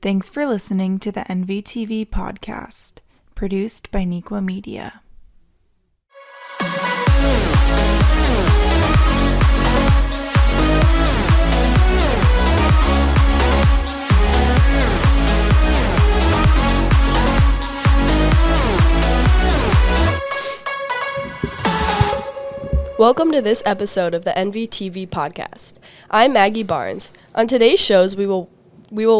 Thanks for listening to the NVTV Podcast, produced by Neuqua Media. Welcome to this episode of the NVTV Podcast. I'm Maggie Barnes. On today's shows, we will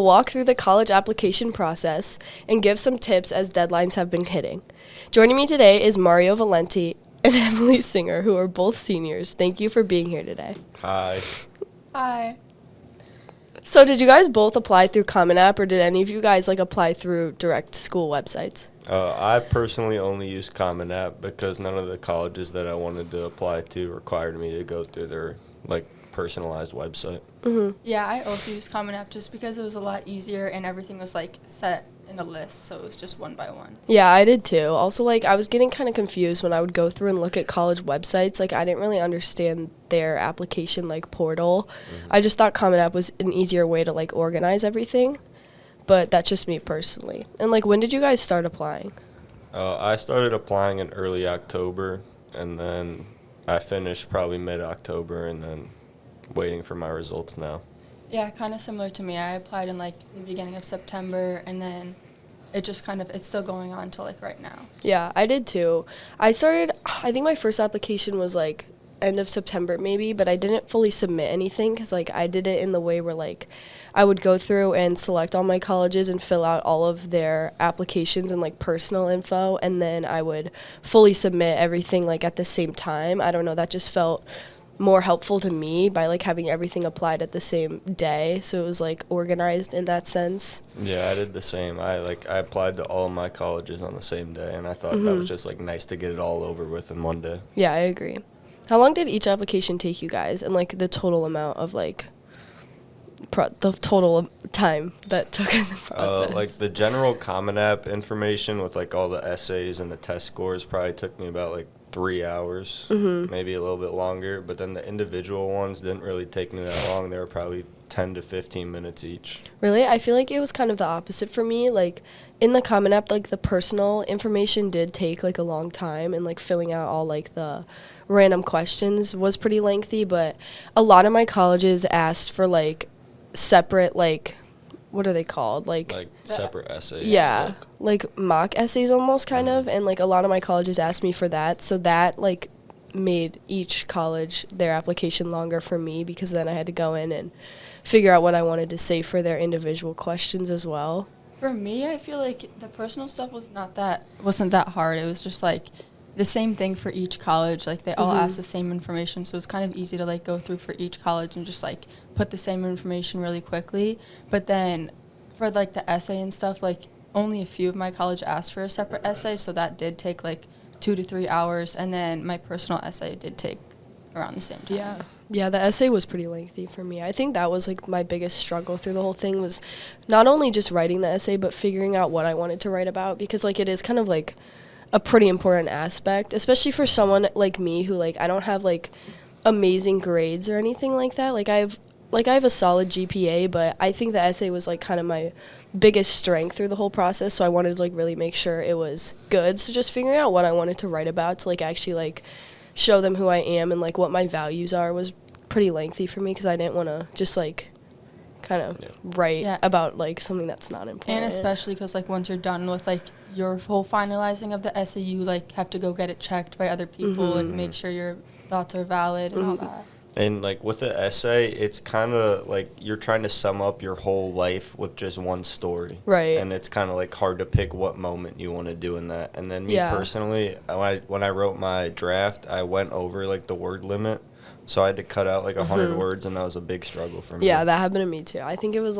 walk through the college application process and give some tips as deadlines have been hitting. Joining me today is Mario Valenti and Emily Singer, who are both seniors. Thank you for being here today. Hi. Hi. So did you guys both apply through Common App, or did any of you guys apply through direct school websites? I personally only use Common App because none of the colleges that I wanted to apply to required me to go through their personalized website. Mm-hmm. Yeah, I also used Common App just because it was a lot easier and everything was set in a list, so it was just one by one. Yeah, I did too. Also, I was getting kind of confused when I would go through and look at college websites. I didn't really understand their application portal. Mm-hmm. I just thought Common App was an easier way to organize everything, but that's just me personally. And when did you guys start applying? I started applying in early October, and then I finished probably mid-October, and then waiting for my results now. Yeah, kind of similar to me. I applied in the beginning of September, and then it's still going on until right now. Yeah, I did too. I think my first application was end of September maybe, but I didn't fully submit anything because I did it in the way where I would go through and select all my colleges and fill out all of their applications and personal info, and then I would fully submit everything at the same time. I don't know, that just felt more helpful to me by having everything applied at the same day, so it was organized in that sense. Yeah, I did the same. I applied to all of my colleges on the same day, and I thought that was just nice to get it all over with in one day. Yeah, I agree. How long did each application take you guys, and the total amount of the total time that took in the process? The general Common App information with all the essays and the test scores probably took me about 3 hours, maybe a little bit longer, but then the individual ones didn't really take me that long. They were probably 10 to 15 minutes each. Really? I feel it was kind of the opposite for me. In the Common App, the personal information did take a long time, and filling out all the random questions was pretty lengthy, but a lot of my colleges asked for separate what are they called? Separate essays. Yeah, mock essays almost kind of, and a lot of my colleges asked me for that, so that made each college their application longer for me, because then I had to go in and figure out what I wanted to say for their individual questions as well. For me, I feel the personal stuff wasn't that hard. It was just the same thing for each college. They all asked the same information, so it's kind of easy to go through for each college and just put the same information really quickly. But then for the essay and stuff, only a few of my college asked for a separate essay, so that did take 2 to 3 hours, and then my personal essay did take around the same time. Yeah, the essay was pretty lengthy for me. I think that was my biggest struggle through the whole thing, was not only just writing the essay, but figuring out what I wanted to write about, because it is kind of a pretty important aspect, especially for someone like me who I don't have amazing grades or anything like that. I have a solid GPA, but I think the essay was kind of my biggest strength through the whole process, so I wanted to really make sure it was good. So just figuring out what I wanted to write about to actually show them who I am and what my values are was pretty lengthy for me, because I didn't want to just kind of write about something that's not important. And especially because once you're done with your whole finalizing of the essay, you have to go get it checked by other people and make sure your thoughts are valid and all that. And with the essay, it's kind of you're trying to sum up your whole life with just one story. Right. And it's kind of hard to pick what moment you want to do in that. And then me personally, when I wrote my draft, I went over the word limit. So I had to cut out 100 words, and that was a big struggle for me. Yeah, that happened to me too. I think it was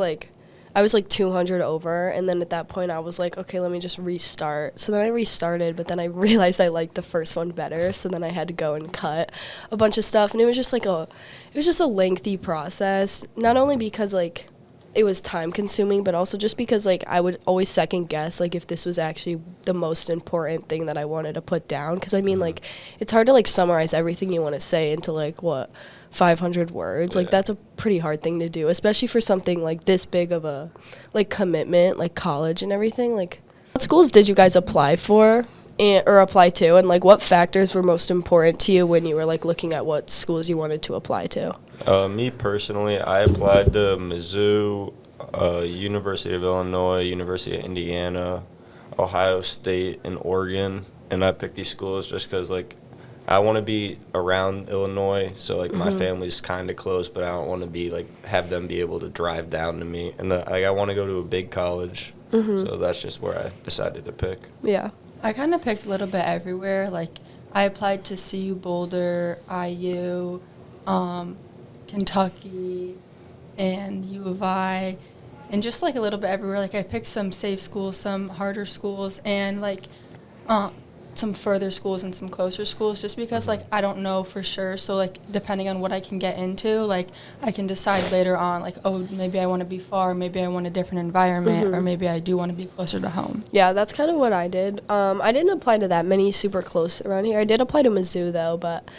I was 200 over, and then at that point I was okay, let me just restart. So then I restarted, but then I realized I liked the first one better, so then I had to go and cut a bunch of stuff, and it was just a lengthy process, not only because it was time consuming, but also just because I would always second guess if this was actually the most important thing that I wanted to put down, because it's hard to summarize everything you want to say into what 500 words. Like, that's a pretty hard thing to do, especially for something like this big of a, like, commitment, like college and everything. Like, what schools did you guys apply for or apply to, and like what factors were most important to you when you were like looking at what schools you wanted to apply to? Me personally, I applied to Mizzou, University of Illinois, University of Indiana, Ohio State, and Oregon. And I picked these schools just because, like, I want to be around Illinois, so, like, my family's kind of close, but I don't want to be, like, have them be able to drive down to me. And, I want to go to a big college, so that's just where I decided to pick. Yeah. I kind of picked a little bit everywhere. Like, I applied to CU Boulder, IU, Kentucky, and U of I, and just, like, a little bit everywhere. Like, I picked some safe schools, some harder schools, and, like, some further schools and some closer schools, just because, like, I don't know for sure. So, like, depending on what I can get into, like, I can decide later on, like, oh, maybe I want to be far, maybe I want a different environment, or maybe I do want to be closer to home. Yeah, that's kind of what I did. I didn't apply to that many super close around here. I did apply to Mizzou, though, but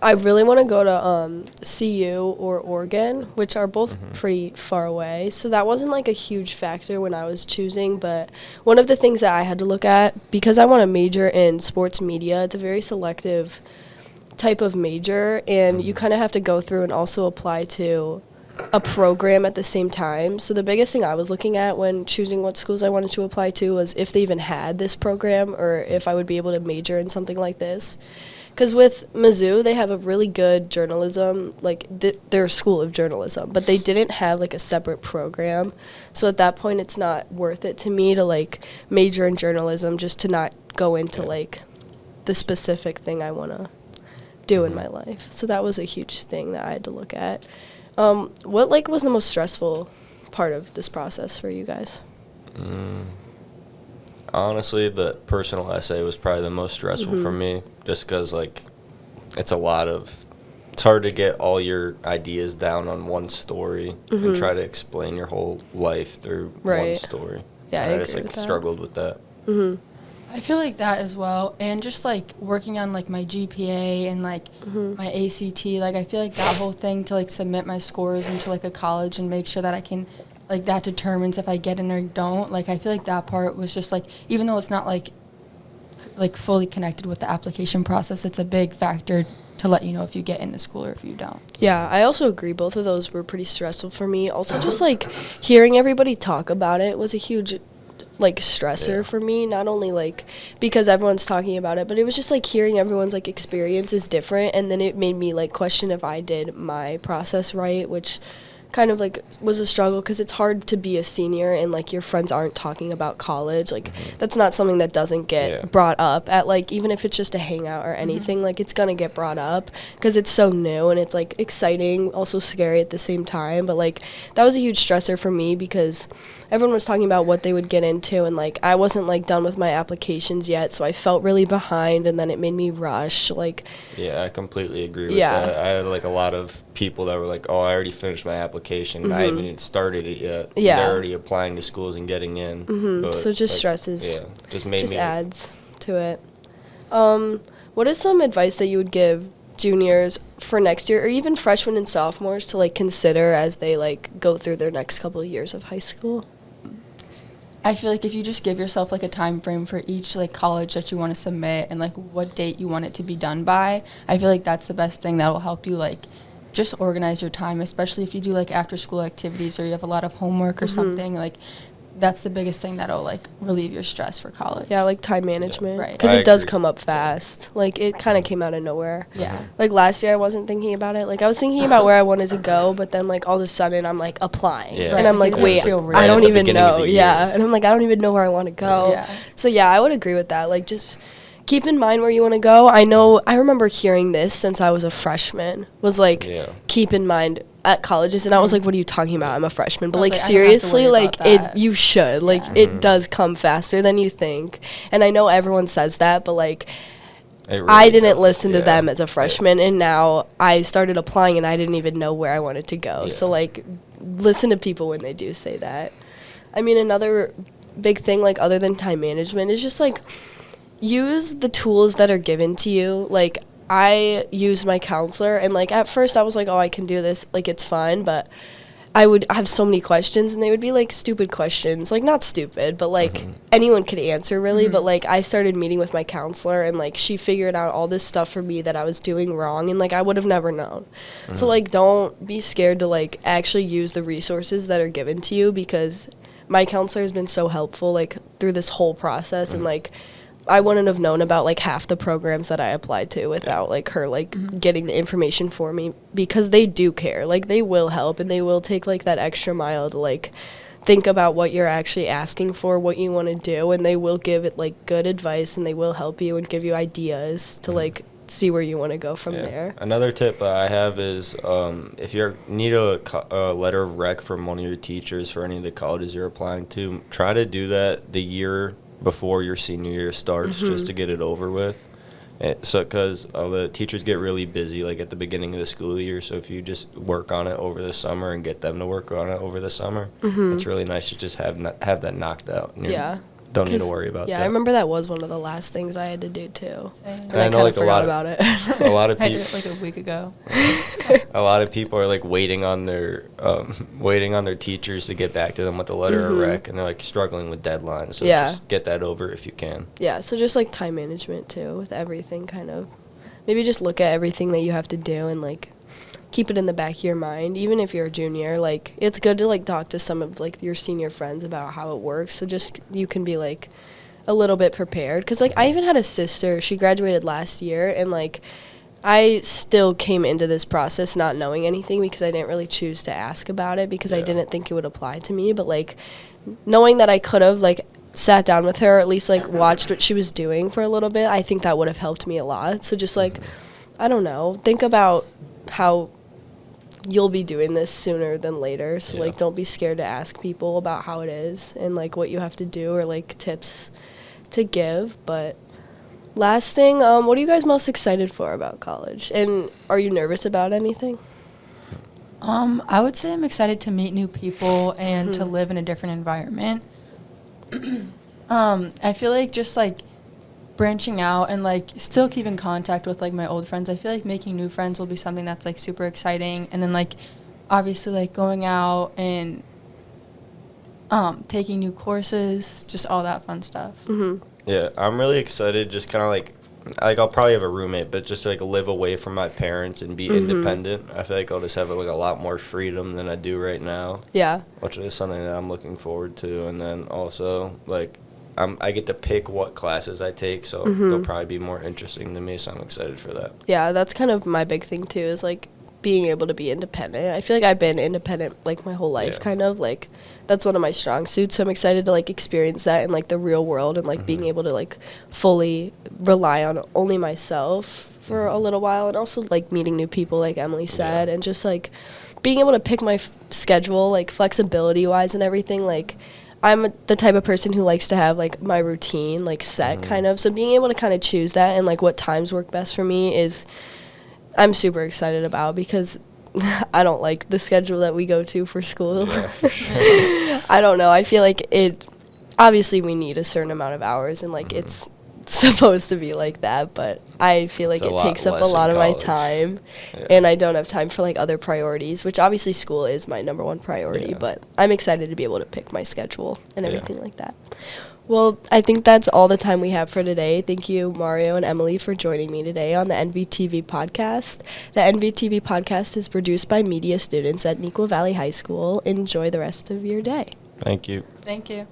I really want to go to CU or Oregon, which are both pretty far away. So that wasn't like a huge factor when I was choosing. But one of the things that I had to look at, because I want to major in sports media, it's a very selective type of major, and you kind of have to go through and also apply to a program at the same time. So the biggest thing I was looking at when choosing what schools I wanted to apply to was if they even had this program or if I would be able to major in something like this. Because with Mizzou, they have a really good journalism, like, they're a school of journalism, but they didn't have, like, a separate program. So at that point, it's not worth it to me to, like, major in journalism just to not go into, like, the specific thing I want to do in my life. So that was a huge thing that I had to look at. What, like, was the most stressful part of this process for you guys? Honestly, the personal essay was probably the most stressful for me, just because, like, it's hard to get all your ideas down on one story and try to explain your whole life through one story. Yeah, I I just, agree like, with that. struggled with that. I feel like that as well, and just, like, working on, like, my GPA and, like, my ACT, like, I feel like that whole thing to, like, submit my scores into, like, a college and make sure that I can, like, that determines if I get in or don't. Like, I feel like that part was just, like, even though it's not, like fully connected with the application process, it's a big factor to let you know if you get in the school or if you don't. Yeah, I also agree. Both of those were pretty stressful for me. Also, just, like, hearing everybody talk about it was a huge, like, stressor for me. Not only, like, because everyone's talking about it, but it was just, like, hearing everyone's, like, experience is different. And then it made me, like, question if I did my process right, which kind of, like, was a struggle because it's hard to be a senior and, like, your friends aren't talking about college. Like, that's not something that doesn't get brought up at, like, even if it's just a hangout or anything, like, it's going to get brought up because it's so new and it's, like, exciting, also scary at the same time. But, like, that was a huge stressor for me because everyone was talking about what they would get into, and, like, I wasn't, like, done with my applications yet, so I felt really behind, and then it made me rush, like. Yeah, I completely agree with that. I had, like, a lot of people that were like, oh, I already finished my application. I haven't even started it yet. Yeah. They're already applying to schools and getting in. But, So it just, like, stresses. Yeah, just adds to it. What is some advice that you would give juniors for next year, or even freshmen and sophomores, to, like, consider as they, like, go through their next couple of years of high school? I feel like if you just give yourself, like, a time frame for each, like, college that you want to submit and, like, what date you want it to be done by, I feel like that's the best thing that will help you, like, just organize your time, especially if you do, like, after school activities or you have a lot of homework or something. Like, that's the biggest thing that'll, like, relieve your stress for college. Yeah, like, time management. Right. Because I it does agree. come up fast. Like, it kind of came out of nowhere. Yeah. Like, last year I wasn't thinking about it. Like, I was thinking about where I wanted to go, but then, like, all of a sudden I'm, like, applying. Yeah. And I'm like, Right. wait, Feel I right don't at the even beginning of know. the Yeah. year. And I'm like, I don't even know where I want to go. Yeah. So, yeah, I would agree with that. Like, just keep in mind where you want to go. I remember hearing this since I was a freshman, was like, keep in mind at colleges, and I was like, what are you talking about? I'm a freshman. But, I was like, like, I don't have to seriously, worry like, about that. you should. Like, it does come faster than you think. And I know everyone says that, but, like, Really I didn't does, listen to them as a freshman, and now I started applying, and I didn't even know where I wanted to go. Yeah. So, like, listen to people when they do say that. I mean, another big thing, like, other than time management, is just, like, use the tools that are given to you. Like, I used my counselor, and, like, at first I was like, oh, I can do this, like, it's fine, but I would have so many questions, and they would be, like, stupid questions. Like, not stupid, but, like, anyone could answer, really. But, like, I started meeting with my counselor, and, like, she figured out all this stuff for me that I was doing wrong, and, like, I would have never known. So, like, don't be scared to, like, actually use the resources that are given to you, because my counselor has been so helpful, like, through this whole process, and, like, I wouldn't have known about, like, half the programs that I applied to without, like, her, like, getting the information for me, because they do care. Like, they will help, and they will take, like, that extra mile to, like, think about what you're actually asking for, what you want to do, and they will give it, like, good advice, and they will help you and give you ideas to, like, see where you want to go from there. Another tip I have is if you need a letter of rec from one of your teachers for any of the colleges you're applying to, try to do that the year before your senior year starts, just to get it over with. So because the teachers get really busy, like, at the beginning of the school year, so if you just work on it over the summer and get them to work on it over the summer, it's really nice to just have that knocked out. Don't need to worry about that. Yeah, I remember that was one of the last things I had to do, too. Same. And I know, like, forgot about it. A lot of I did people, it, like, a week ago. a lot of people are, like, waiting on their teachers to get back to them with the letter of rec, and they're, like, struggling with deadlines. So just get that over if you can. Yeah, so just, like, time management, too, with everything, kind of. Maybe just look at everything that you have to do and, like, keep it in the back of your mind. Even if you're a junior, like, it's good to, like, talk to some of, like, your senior friends about how it works, so just you can be, like, a little bit prepared. Because, like, I even had a sister, she graduated last year, and, like, I still came into this process not knowing anything because I didn't really choose to ask about it because I didn't think it would apply to me. But, like, knowing that I could have, like, sat down with her, or at least, like, watched what she was doing for a little bit, I think that would have helped me a lot. So just, like, I don't know, think about how you'll be doing this sooner than later. So, like, don't be scared to ask people about how it is and, like, what you have to do, or, like, tips to give. But last thing, what are you guys most excited for about college? And are you nervous about anything? I would say I'm excited to meet new people and to live in a different environment. I feel like just, like, branching out and, like, still keep in contact with, like, my old friends. I feel like making new friends will be something that's, like, super exciting. And then, like, obviously, like, going out and taking new courses, just all that fun stuff. Yeah, I'm really excited, just kind of, like, I'll probably have a roommate, but just to, like, live away from my parents and be independent. I feel like I'll just have, like, a lot more freedom than I do right now. Yeah. Which is something that I'm looking forward to. And then also, like, I get to pick what classes I take, so they'll probably be more interesting to me, so I'm excited for that. Yeah, that's kind of my big thing, too, is, like, being able to be independent. I feel like I've been independent, like, my whole life, kind of. Like, that's one of my strong suits, so I'm excited to, like, experience that in, like, the real world and, like, being able to, like, fully rely on only myself for a little while, and also, like, meeting new people, like Emily said, and just, like, being able to pick my schedule, like, flexibility-wise and everything. Like, I'm the type of person who likes to have, like, my routine, like, set, kind of. So being able to kind of choose that and, like, what times work best for me is I'm super excited about, because I don't like the schedule that we go to for school. Yeah, for sure. I don't know. I feel like obviously we need a certain amount of hours, and, like, it's supposed to be like that, but I feel like it takes up a lot of my time, and I don't have time for, like, other priorities, which obviously school is my number one priority, but I'm excited to be able to pick my schedule and everything like that. Well, I think that's all the time we have for today. Thank you, Mario and Emily, for joining me today on the NVTV Podcast. The NVTV Podcast is produced by media students at Neuqua Valley High School. Enjoy the rest of your day. Thank you. Thank you.